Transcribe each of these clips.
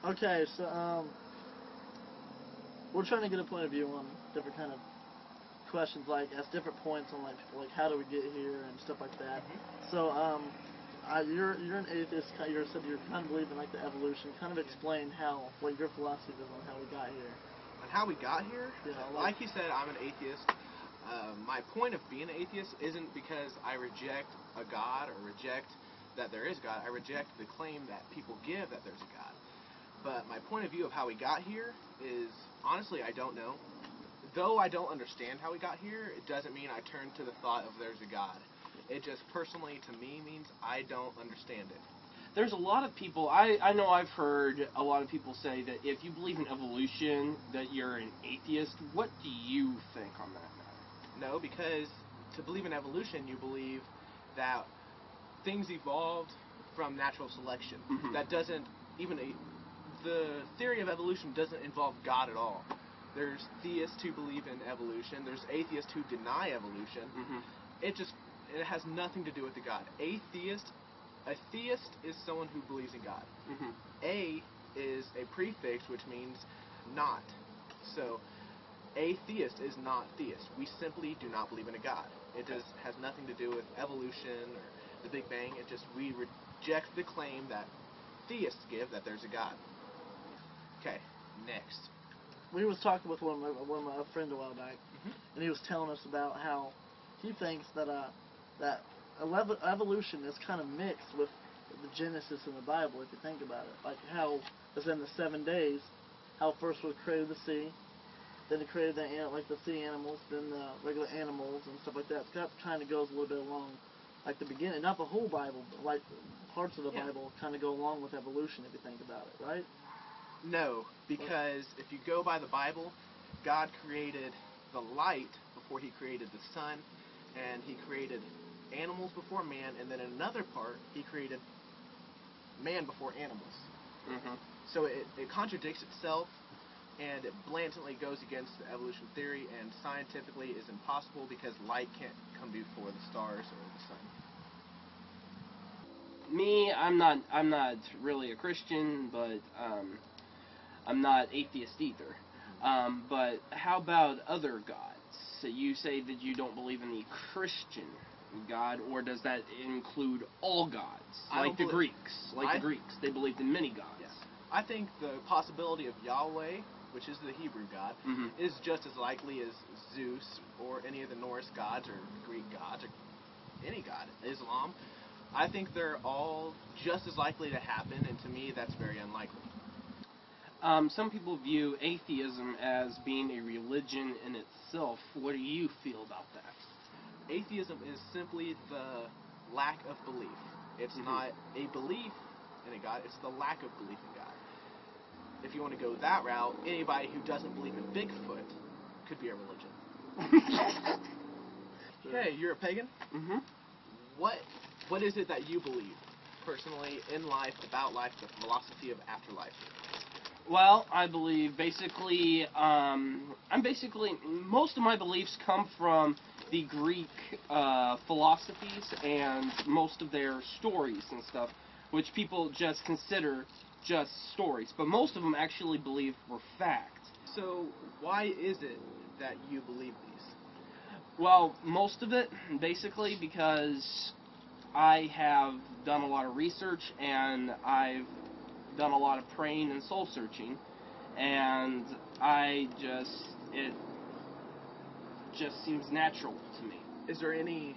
Okay, so we're trying to get a point of view on different kind of questions, like as different points on like how do we get here and stuff like that. So you're an atheist. You said you're kind of believing like the evolution. Kind of explain what your philosophy is on how we got here. On how we got here? Yeah, like you said, I'm an atheist. My point of being an atheist isn't because I reject a God or reject that there is God. I reject the claim that people give that there's a God. But my point of view of how we got here is, honestly, I don't know. Though I don't understand how we got here, it doesn't mean I turn to the thought of there's a God. It just personally, to me, means I don't understand it. There's a lot of people, I know I've heard a lot of people say that if you believe in evolution, that you're an atheist. What do you think on that matter? No, because to believe in evolution, you believe that things evolved from natural selection. That doesn't, the theory of evolution doesn't involve God at all. There's theists who believe in evolution. There's atheists who deny evolution. It has nothing to do with the God. A theist is someone who believes in God. A is a prefix, which means not. So, atheist is not theist. We simply do not believe in a God. It has nothing to do with evolution or the Big Bang. We reject the claim that theists give that there's a God. Okay, next. We was talking with one of my friends a while back, and he was telling us about how he thinks that evolution is kind of mixed with the Genesis in the Bible, if you think about it. Like how it's in the 7 days, how first was created the sea, then it created the sea animals, then the regular animals and stuff like that. It kind of goes a little bit along, like the beginning, not the whole Bible, but like parts of the Bible kind of go along with evolution, if you think about it, right? No, because if you go by the Bible, God created the light before he created the sun, and he created animals before man, and then in another part, he created man before animals. So it contradicts itself, and it blatantly goes against the evolution theory, and scientifically is impossible because light can't come before the stars or the sun. Me, I'm not really a Christian, but I'm not atheist either. But how about other gods? So you say that you don't believe in the Christian God, or does that include all gods? Like the Greeks. The Greeks, they believed in many gods. Yes. I think the possibility of Yahweh, which is the Hebrew God, is just as likely as Zeus or any of the Norse gods or Greek gods or any god. Islam. I think they're all just as likely to happen, and to me, that's very unlikely. Some people view atheism as being a religion in itself. What do you feel about that? Atheism is simply the lack of belief. It's not a belief in a God, it's the lack of belief in God. If you want to go that route, anybody who doesn't believe in Bigfoot could be a religion. Hey, you're a pagan? What is it that you believe, personally, in life, about life, the philosophy of afterlife? Well, I believe basically, most of my beliefs come from the Greek philosophies and most of their stories and stuff, which people just consider just stories. But most of them actually believe were fact. So why is it that you believe these? Well, most of it, basically, because I have done a lot of research and I've done a lot of praying and soul searching, and it just seems natural to me. Is there any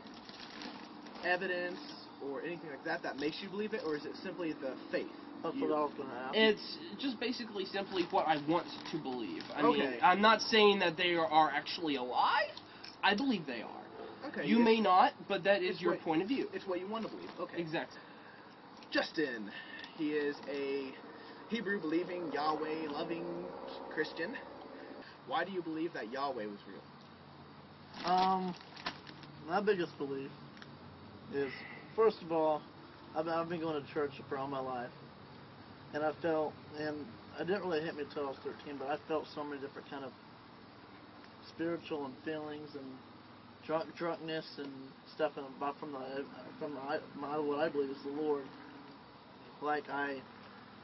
evidence or anything like that makes you believe it, or is it simply the faith? That's what I was going to ask. It's just basically simply what I want to believe. I mean, Okay. I'm not saying that they are actually alive. I believe they are. Okay. You may not, but that is your point of view. It's what you want to believe. Okay. Exactly. Justin, he is a Hebrew-believing, Yahweh-loving Christian. Why do you believe that Yahweh was real? My biggest belief is, first of all, I've been going to church for all my life, and I felt, and it didn't really hit me until I was 13, but I felt so many different kind of spiritual and feelings and drunkenness and stuff from what I believe is the Lord. Like I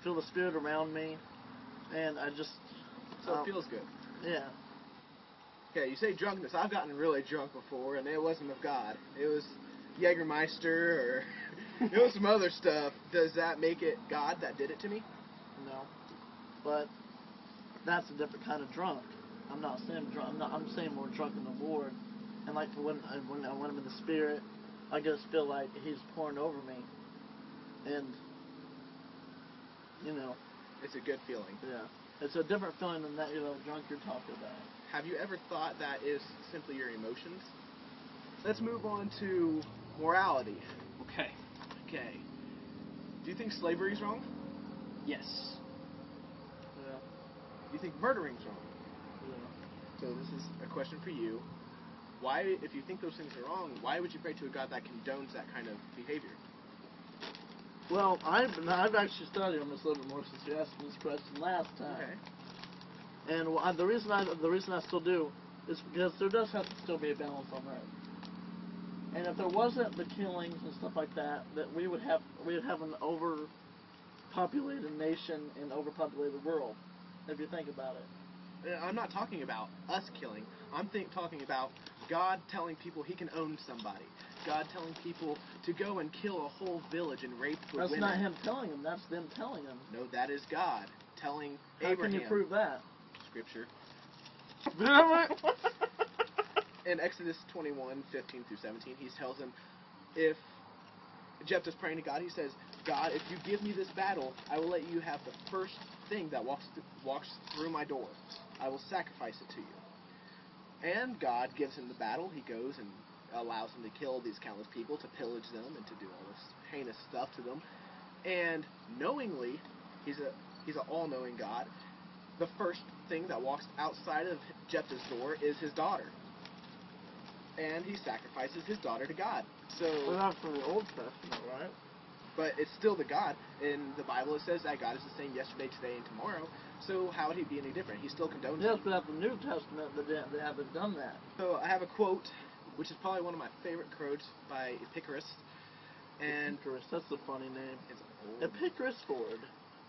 feel the Spirit around me, and I just... So it feels good. Yeah. Okay, you say drunkenness. I've gotten really drunk before, and it wasn't of God. It was Jägermeister, or it was some other stuff. Does that make it God that did it to me? No. But that's a different kind of drunk. I'm not saying drunk. I'm saying more drunk in the Lord. And like when I'm in the Spirit, I just feel like He's pouring over me. And, you know. It's a good feeling. Yeah. It's a different feeling than that, drunk you're talking about. Have you ever thought that is simply your emotions? Let's move on to morality. Okay. Okay. Do you think slavery's wrong? Yes. Yeah. Do you think murdering's wrong? Yeah. So this is a question for you. Why, if you think those things are wrong, why would you pray to a God that condones that kind of behavior? Well, I've actually studied on this a little bit more since you asked me this question last time. Okay. And the reason I still do is because there does have to still be a balance on earth. And if there wasn't the killings and stuff like that, that we would have an overpopulated nation and overpopulated world. If you think about it. I'm not talking about us killing. I'm talking about God telling people He can own somebody. God telling people to go and kill a whole village and rape the women. That's not Him telling them. That's them telling them. No, that is God telling How Abraham. can you prove that? Scripture. In Exodus 21:15 through 17, He tells him, if Jephthah's praying to God, he says, God, if you give me this battle, I will let you have the first thing that walks through my door. I will sacrifice it to you. And God gives him the battle. He goes and allows him to kill these countless people, to pillage them, and to do all this heinous stuff to them. And knowingly, he's an all-knowing God. The first thing that walks outside of Jephthah's door is his daughter. And he sacrifices his daughter to God. So, Well, that's from the Old Testament, right? but it's still the God. In the Bible it says that God is the same yesterday, today, and tomorrow. So how would He be any different? He still condones Yes, it. but after the New Testament, they haven't done that. So I have a quote, which is probably one of my favorite quotes by Epicurus. And Epicurus, that's a funny name. it's old. Epicurus Ford.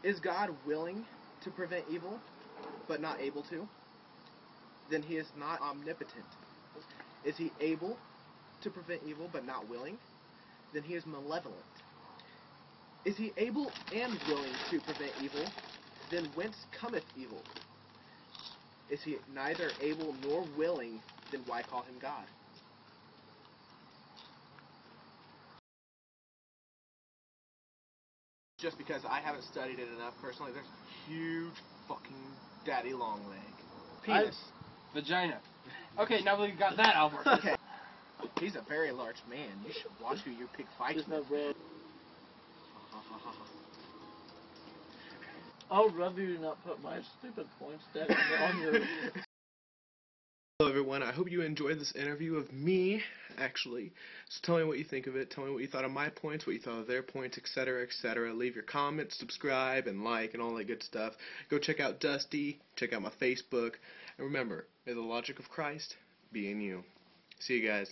Is God willing to prevent evil, but not able to? Then He is not omnipotent. Is He able to prevent evil, but not willing? Then He is malevolent. Is He able and willing to prevent evil? Then whence cometh evil? Is He neither able nor willing? Then why call Him God? Just because I haven't studied it enough personally, there's a huge fucking daddy long leg. Penis. Vagina. Okay, now we got that out of our Okay. He's a very large man. You should watch who you pick fights There's no with. bro. I would rather you not put my stupid points down on your... Hello everyone, I hope you enjoyed this interview of me, actually. So tell me what you think of it, tell me what you thought of my points, what you thought of their points, etc., etc. Leave your comments, subscribe, and like, and all that good stuff. Go check out Dusty, check out my Facebook, and remember, may the logic of Christ be in you. See you guys.